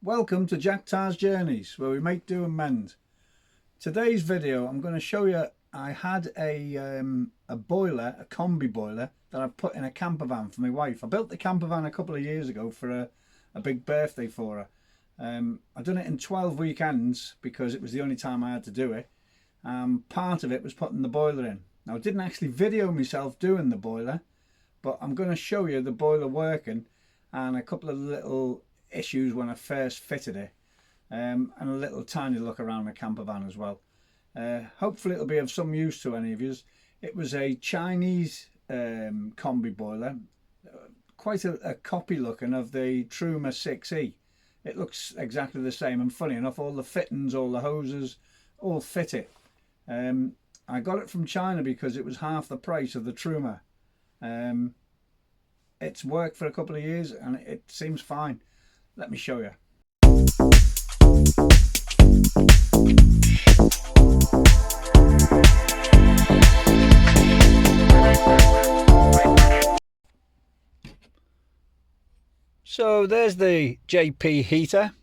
Welcome to Jack Tar's Journeys, where we make, do and mend. Today's video I'm going to show you I had a boiler, a Combi boiler that I put in a camper van for my wife. I built the camper van a couple of years ago for a big birthday for her. I done it in 12 weekends because it was the only time I had to do it. Part of it was putting the boiler in. Now I didn't actually video myself doing the boiler, but I'm going to show you the boiler working and a couple of little issues when I first fitted it, and a little tiny look around the camper van as well. Hopefully it'll be of some use to any of you. It was a Chinese Combi boiler, quite a copy looking of the Truma 6E. It looks exactly the same, and funny enough all the fittings, all the hoses all fit it. I got it from China because it was half the price of the Truma. It's worked for a couple of years and it seems fine. Let me show you. So there's the JP heater.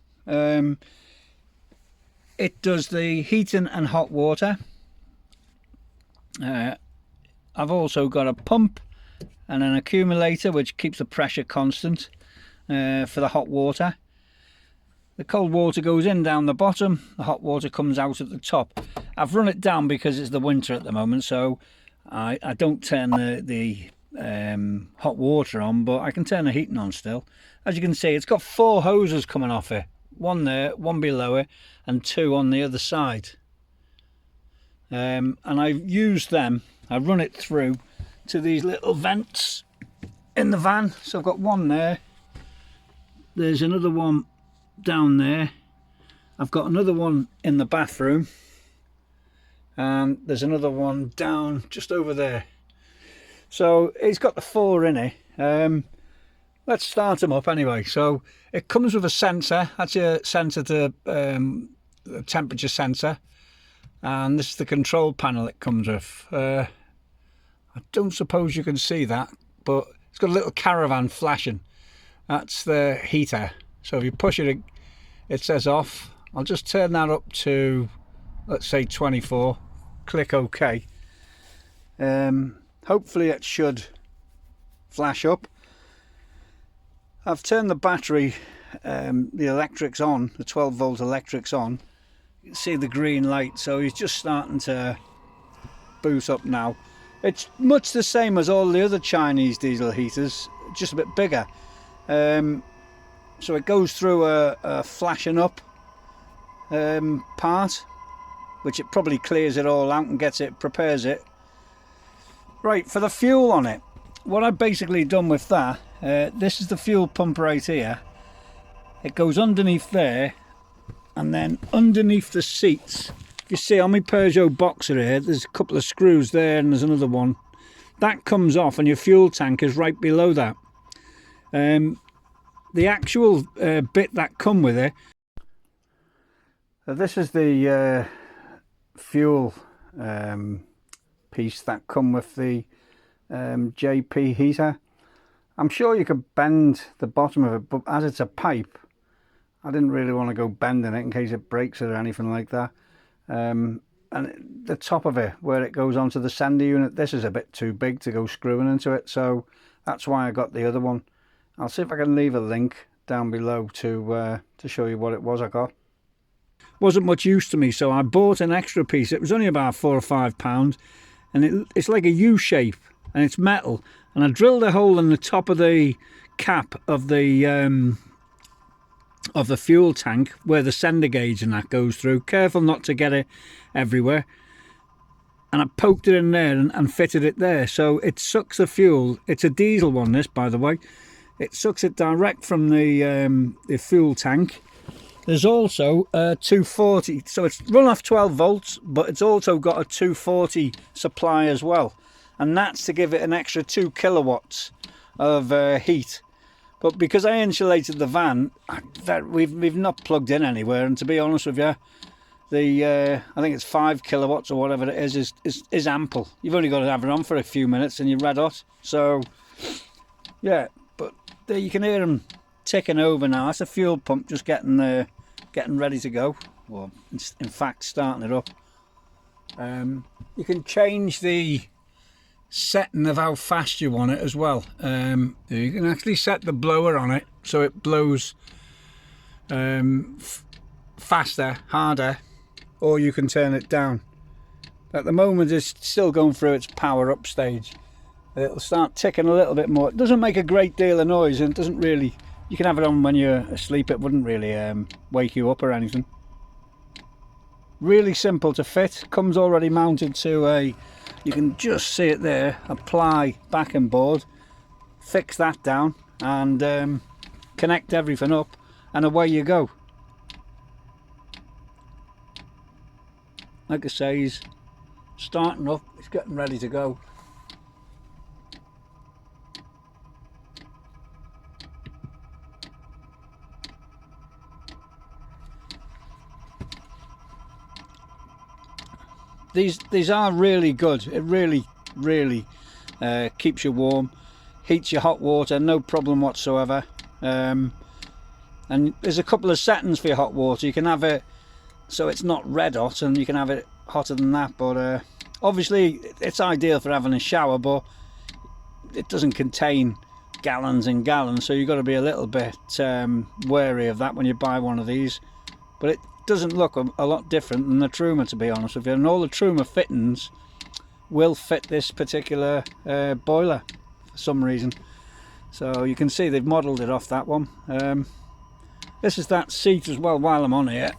It does the heating and hot water. I've also got a pump and an accumulator which keeps the pressure constant for the hot water. The cold water goes in down the bottom, the hot water comes out at the top. I've run it down because it's the winter at the moment, so I don't turn the hot water on, but I can turn the heating on still. As you can see, it's got 4 hoses coming off it, one there, one below it, and 2 on the other side. And I've used them, I run it through to these little vents in the van. So I've got one there, there's another one down there, I've got another one in the bathroom, and there's another one down just over there. So it's got the 4 in it. Let's start them up anyway. So it comes with a sensor. That's a sensor to a temperature sensor, and this is the control panel it comes with. I don't suppose you can see that, but it's got a little caravan flashing. That's the heater. So if you push it, it says off. I'll just turn that up to, let's say 24. Click OK. Hopefully it should flash up. I've turned the battery, the electrics on, the 12 volt electrics on. You can see the green light, so he's just starting to boot up now. It's much the same as all the other Chinese diesel heaters, just a bit bigger. So it goes through a flashing up part, which it probably clears it all out and gets it, prepares it. Right, for the fuel on it, what I've basically done with that, this is the fuel pump right here. It goes underneath there, and then underneath the seats, you see on my Peugeot Boxer here, there's a couple of screws there and there's another one. That comes off and your fuel tank is right below that. The actual bit that come with it, this is the fuel piece that come with the JP heater. I'm sure you could bend the bottom of it, but as it's a pipe, I didn't really want to go bending it in case it breaks it or anything like that. And the top of it, where it goes onto the sender unit, this is a bit too big to go screwing into it, so that's why I got the other one. I'll see if I can leave a link down below to show you what it was I got. Wasn't much use to me, so I bought an extra piece. It was only about £4 or £5, and it's like a U shape, and it's metal. And I drilled a hole in the top of the cap of the fuel tank where the sender gauge and that goes through. Careful not to get it everywhere. And I poked it in there and fitted it there, so it sucks the fuel. It's a diesel one, this, by the way. It sucks it direct from the fuel tank. There's also a 240, so it's run off 12 volts, but it's also got a 240 supply as well, and that's to give it an extra 2 kilowatts of heat. But because I insulated the van, we've not plugged in anywhere, and to be honest with you, the I think it's 5 kilowatts or whatever it is ample. You've only got to have it on for a few minutes and you're red hot. So yeah, but there you can hear them ticking over now. That's a fuel pump just getting ready to go, or in fact starting it up. You can change the setting of how fast you want it as well. You can actually set the blower on it so it blows faster, harder, or you can turn it down. At the moment it's still going through its power up stage. It'll start ticking a little bit more. It doesn't make a great deal of noise, and it doesn't really, you can have it on when you're asleep, it wouldn't really wake you up or anything. Really simple to fit, comes already mounted to a, you can just see it there, apply backing board, fix that down and connect everything up, and away you go. Like I say, he's starting up, he's getting ready to go. These are really good. It really keeps you warm, heats your hot water, no problem whatsoever. And there's a couple of settings for your hot water. You can have it so it's not red hot, and you can have it hotter than that, but obviously it's ideal for having a shower, but it doesn't contain gallons and gallons, so you've got to be a little bit wary of that when you buy one of these. But it doesn't look a lot different than the Truma, to be honest with you, and all the Truma fittings will fit this particular boiler for some reason. So you can see they've modelled it off that one. This is that seat as well. While I'm on here,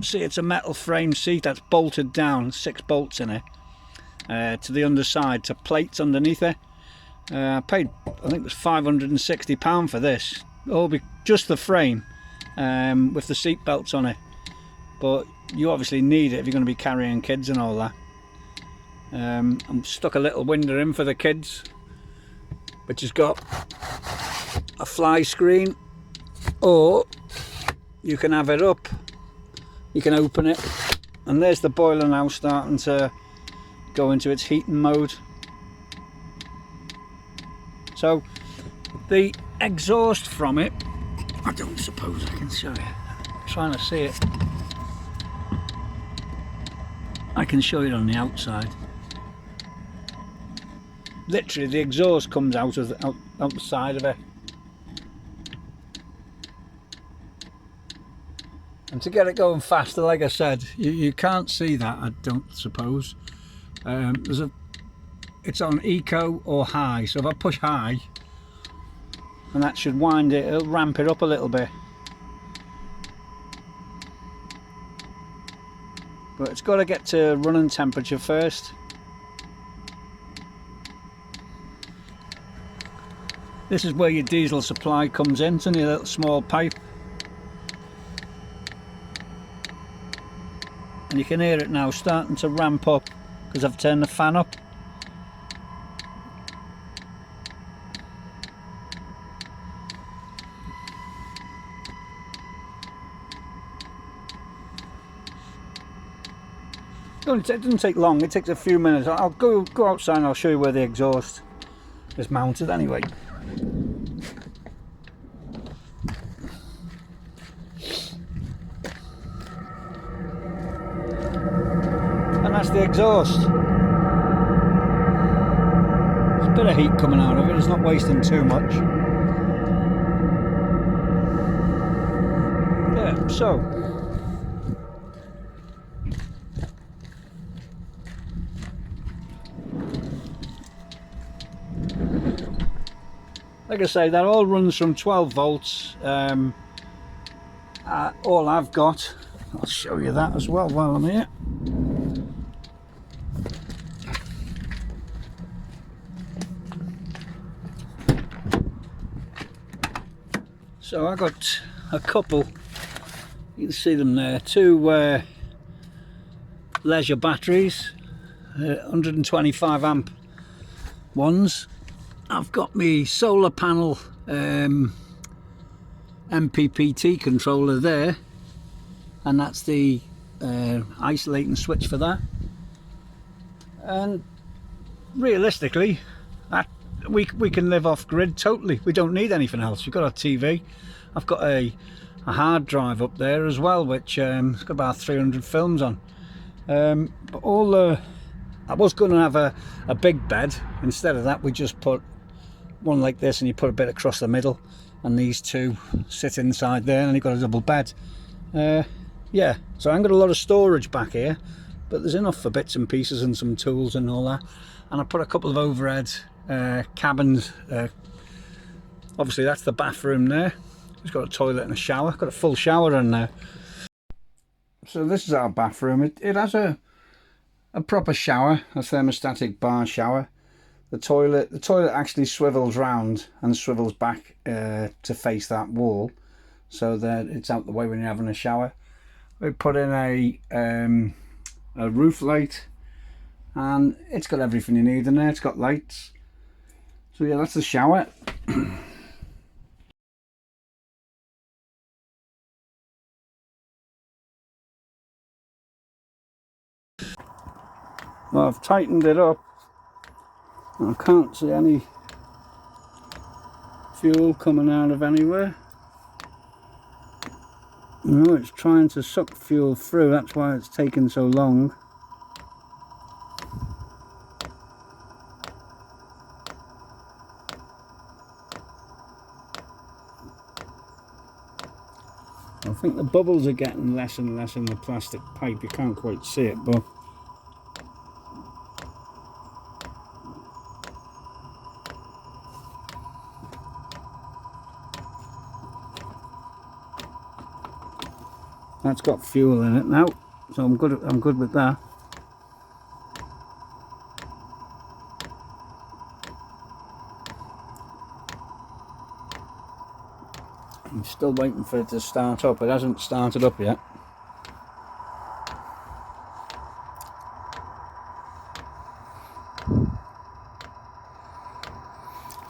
see, it's a metal frame seat that's bolted down, 6 bolts in it, to the underside, to plates underneath it. I paid, I think it was £560 for this, just the frame, with the seat belts on it. But you obviously need it if you're going to be carrying kids and all that. I'm stuck a little window in for the kids, which has got a fly screen, or you can have it up, you can open it, and there's the boiler now starting to go into its heating mode. So the exhaust from it, I don't suppose I can show you, I'm trying to see it. I can show you on the outside. Literally the exhaust comes out of out the side of it. And to get it going faster, like I said, you can't see that, I don't suppose. It's on eco or high, so if I push high, and that should wind it, it'll ramp it up a little bit. But it's got to get to running temperature first. This is where your diesel supply comes in. It's only a little small pipe. And you can hear it now starting to ramp up because I've turned the fan up. It doesn't take long, it takes a few minutes. I'll go outside and I'll show you where the exhaust is mounted anyway. And that's the exhaust. There's a bit of heat coming out of it, it's not wasting too much. Yeah, so like I say, that all runs from 12 volts. All I've got, I'll show you that as well while I'm here. So I got a couple, you can see them there, 2 leisure batteries, 125 amp ones. I've got my solar panel MPPT controller there, and that's the isolating switch for that. And realistically, that we can live off grid totally. We don't need anything else. We've got our TV. I've got a hard drive up there as well, which it's got about 300 films on. But all the, I was going to have a big bed. Instead of that, we just put one like this, and you put a bit across the middle, and these two sit inside there, and you've got a double bed. Yeah, so I haven't got a lot of storage back here, but there's enough for bits and pieces and some tools and all that. And I put a couple of overhead cabins. Obviously that's the bathroom there. It's got a toilet and a shower. Got a full shower in there. So this is our bathroom. It has a proper shower, a thermostatic bar shower. The toilet actually swivels round and swivels back to face that wall, so that it's out the way when you're having a shower. We put in a roof light, and it's got everything you need in there. It's got lights. So yeah, that's the shower. Well, I've tightened it up. I can't see any fuel coming out of anywhere. No, it's trying to suck fuel through. That's why it's taken so long. I think the bubbles are getting less and less in the plastic pipe. You can't quite see it, but that's got fuel in it now, so I'm good with that. I'm still waiting for it to start up. It hasn't started up yet.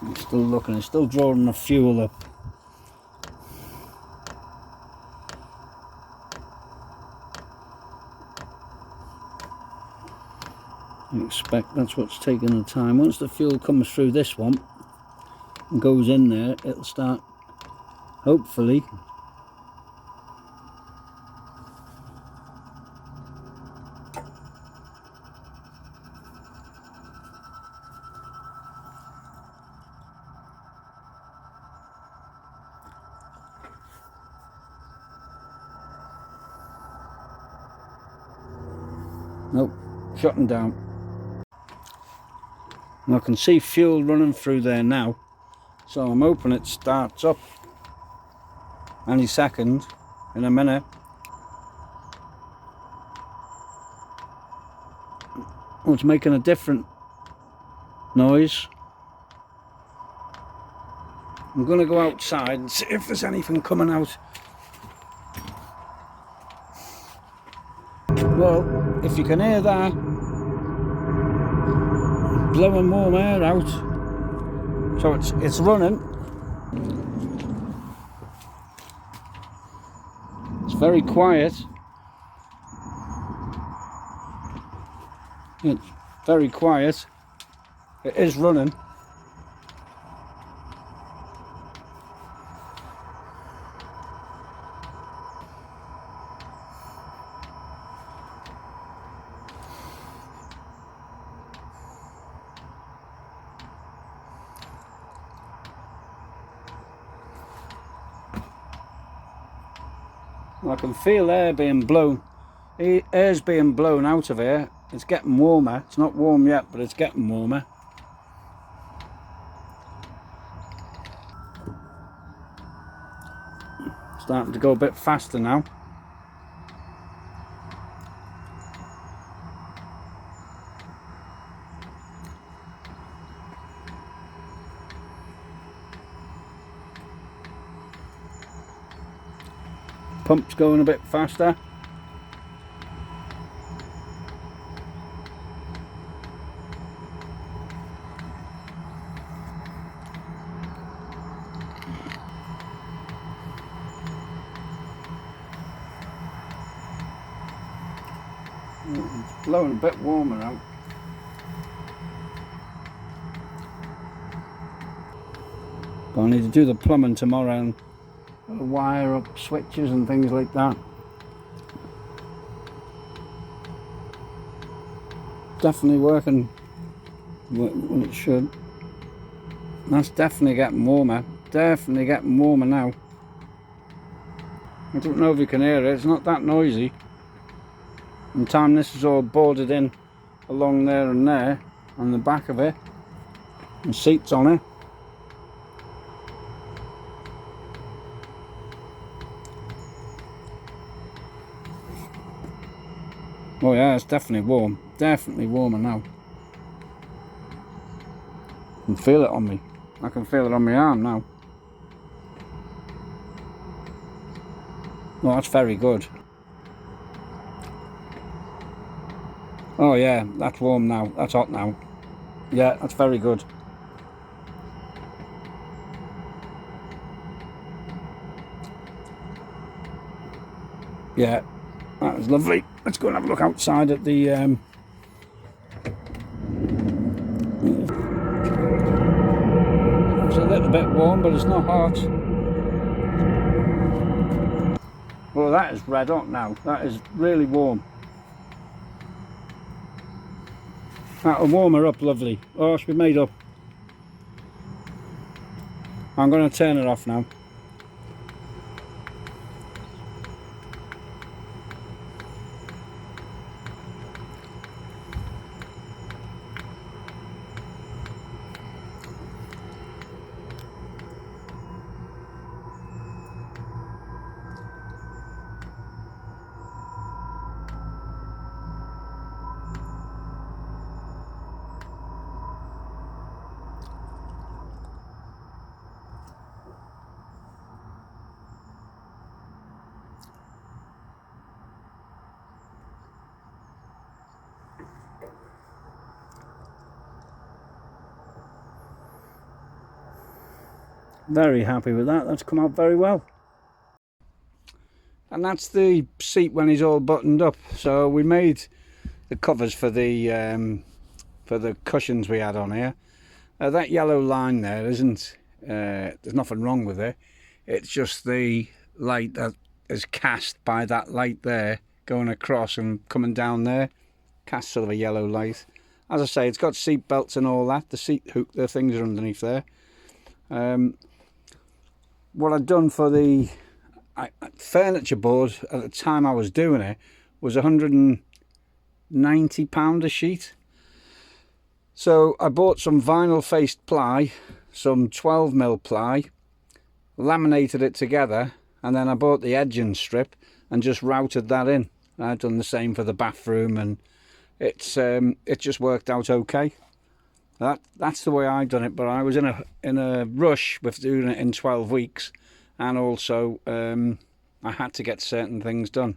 I'm still looking. It's still drawing the fuel up. I expect that's what's taking the time. Once the fuel comes through this one and goes in there, it'll start, hopefully. Nope, shutting down. And I can see fuel running through there now, so I'm hoping it starts up any second, in a minute. Oh, it's making a different noise. I'm going to go outside and see if there's anything coming out. Well, if you can hear that, blowing warm air out, so it's running. It's very quiet. It's very quiet. It is running. I can feel air being blown. Air's being blown out of here. It's getting warmer. It's not warm yet, but it's getting warmer. Starting to go a bit faster now. Pump's going a bit faster. It's blowing a bit warmer out. So I need to do the plumbing tomorrow and wire up switches and things like that. Definitely working when it should. That's definitely getting warmer. Definitely getting warmer now. I don't know if you can hear it. It's not that noisy. In time this is all boarded in along there and there on the back of it, and seats on it. Oh yeah, it's definitely warm. Definitely warmer now. I can feel it on me. I can feel it on my arm now. Oh, that's very good. Oh yeah, that's warm now. That's hot now. Yeah, that's very good. Yeah, that was lovely. Let's go and have a look outside at the it's a little bit warm, but it's not hot. Well, that is red hot now. That is really warm. That'll warm her up lovely. Oh, she'll be made up. I'm going to turn it off now. Very happy with that. That's come out very well. And that's the seat when he's all buttoned up. So we made the covers for the cushions we had on here. That yellow line there isn't, there's nothing wrong with it. It's just the light that is cast by that light there going across and coming down there. Cast sort of a yellow light. As I say, it's got seat belts and all that. The seat hook, the things are underneath there. What I'd done for the furniture board at the time I was doing it was £190 a sheet. So I bought some vinyl faced ply, some 12mm ply, laminated it together, and then I bought the edging strip and just routed that in. I've done the same for the bathroom, and it just worked out okay. That's the way I done it, but I was in a rush with doing it in 12 weeks, and also I had to get certain things done.